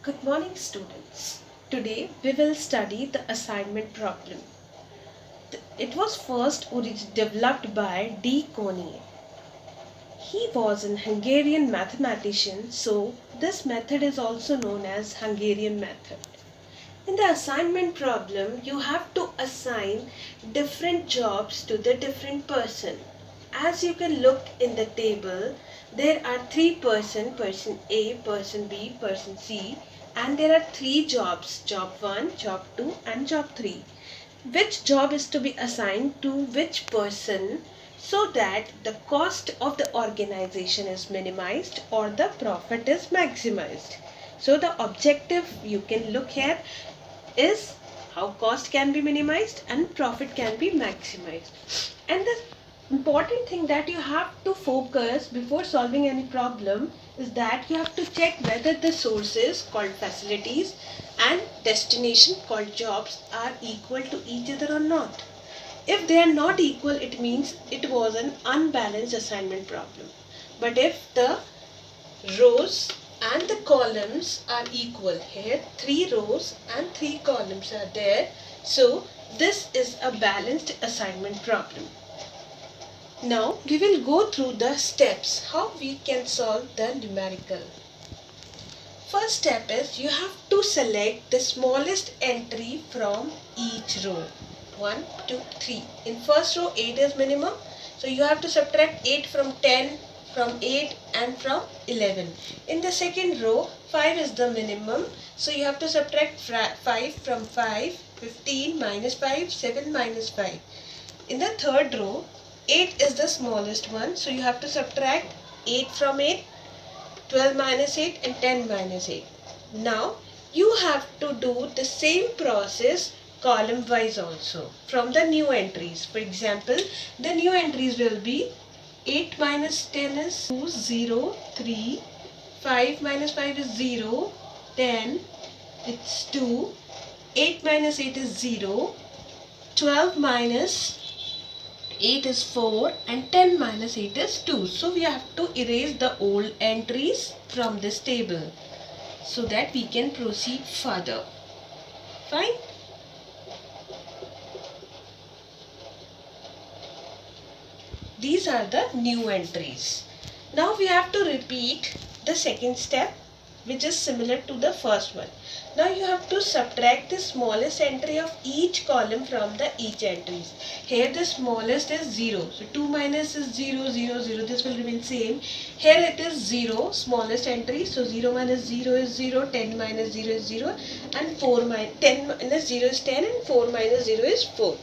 Good morning, students. Today we will study the assignment problem. It was first developed by de Cogne. He was an Hungarian mathematician, so this method is also known as Hungarian method. In the assignment problem, you have to assign different jobs to the different person. As you can look in the table, there are three person A, person B, person C, and there are three jobs, job 1, job 2 and job 3. Which job is to be assigned to which person so that the cost of the organization is minimized or the profit is maximized. So the objective you can look here is how cost can be minimized and profit can be maximized. And the important thing that you have to focus before solving any problem is that you have to check whether the sources called facilities and destination called jobs are equal to each other or not. If they are not equal, it means it was an unbalanced assignment problem. But if the rows and the columns are equal, here 3 rows and 3 columns are there, so this is a balanced assignment problem. Now we will go through the steps how we can solve the numerical. First step is you have to select the smallest entry from each row. 1, 2, 3. In first row 8 is minimum, so you have to subtract 8 from 10, from 8 and from 11. In the second row 5 is the minimum, so you have to subtract 5 from 5, 15 minus 5, 7 minus 5. In the third row 8 is the smallest one, so you have to subtract 8 from 8, 12 minus 8 and 10 minus 8. Now you have to do the same process column wise also from the new entries. For example, the new entries will be 8 minus 10 is 2, 0, 3, 5 minus 5 is 0, 10, it's 2, 8 minus 8 is 0, 12 minus 8 is 4 and 10 minus 8 is 2. So we have to erase the old entries from this table so that we can proceed further. Fine. These are the new entries. Now we have to repeat the second step, which is similar to the first one. Now you have to subtract the smallest entry of each column from the each entries. Here the smallest is 0. So 2 minus is 0, 0, 0. This will remain same. Here it is 0, smallest entry. So 0 minus 0 is 0, 10 minus 0 is 0 and 10 minus 0 is 10 and 4 minus 0 is 4.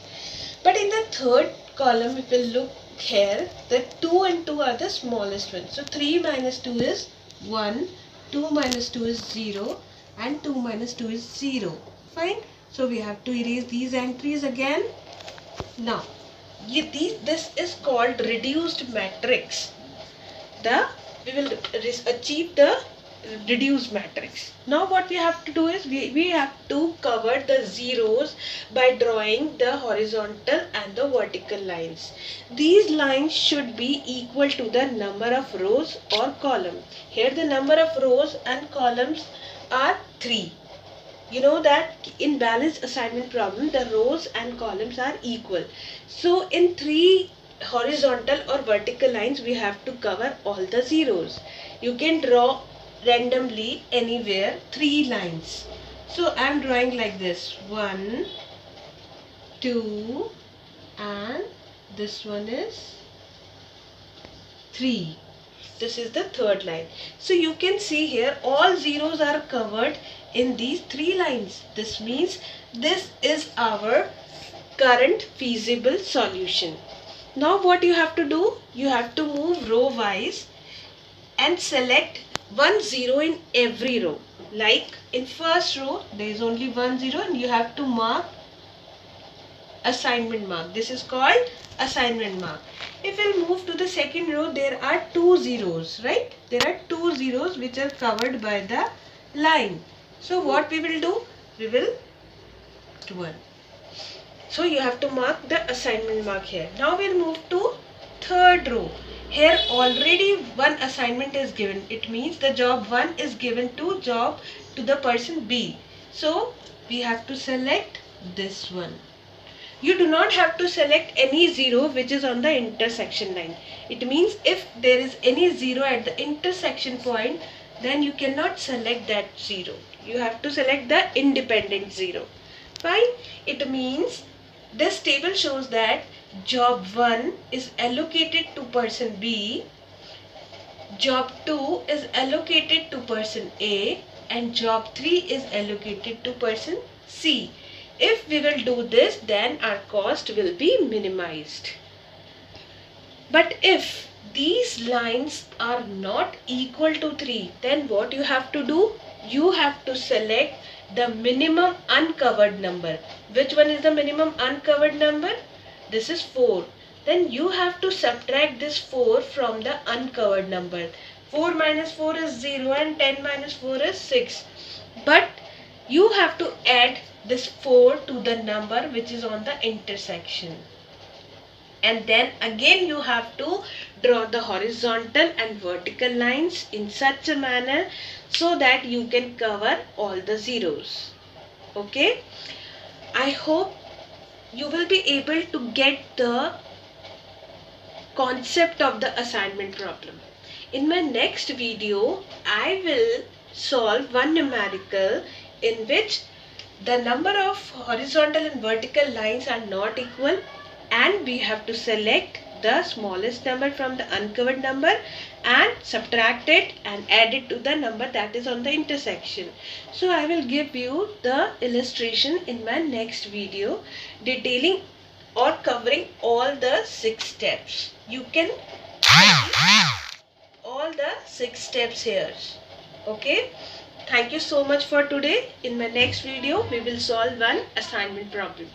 But in the third column, if we look here, the 2 and 2 are the smallest ones. So 3 minus 2 is 1, 2 minus 2 is 0 and 2 minus 2 is 0. Fine. So we have to erase these entries again. Now this is called reduced matrix. We will achieve the reduced matrix. Now what we have to do is we have to cover the zeros by drawing the horizontal and the vertical lines. These lines should be equal to the number of rows or columns. Here the number of rows and columns are 3. You know that in balanced assignment problem the rows and columns are equal. So in 3 horizontal or vertical lines we have to cover all the zeros. You can draw randomly anywhere 3 lines. So I am drawing like this, 1, 2 and this one is 3. This is the third line. So you can see here all zeros are covered in these 3 lines. This means this is our current feasible solution. Now what you have to do? You have to move row wise and select 1 0 in every row. Like in first row there is only 1 0 and you have to mark assignment mark. This is called assignment mark. If we move to the second row, there are 2 zeros, right? There are 2 zeros which are covered by the line. So what we will do? We will 1. So you have to mark the assignment mark here. Now we'll move to third row. Here already one assignment is given. It means the job 1 is given to the person B. So we have to select this one. You do not have to select any 0 which is on the intersection line. It means if there is any 0 at the intersection point, then you cannot select that 0. You have to select the independent 0. Fine. It means this table shows that job 1 is allocated to person B, job 2 is allocated to person A, and job 3 is allocated to person C. If we will do this, then our cost will be minimized. But if these lines are not equal to 3, then what you have to do? You have to select the minimum uncovered number. Which one is the minimum uncovered number? This is 4. Then you have to subtract this 4 from the uncovered number. 4 minus 4 is 0 and 10 minus 4 is 6. But you have to add this 4 to the number which is on the intersection. And then again you have to draw the horizontal and vertical lines in such a manner so that you can cover all the zeros. Okay? I hope you will be able to get the concept of the assignment problem. In my next video, I will solve one numerical in which the number of horizontal and vertical lines are not equal, and we have to select the smallest number from the uncovered number and subtract it and add it to the number that is on the intersection. So I will give you the illustration in my next video detailing or covering all the 6 steps. You can all the 6 steps here. Okay. Thank you so much for today. In my next video, we will solve one assignment problem.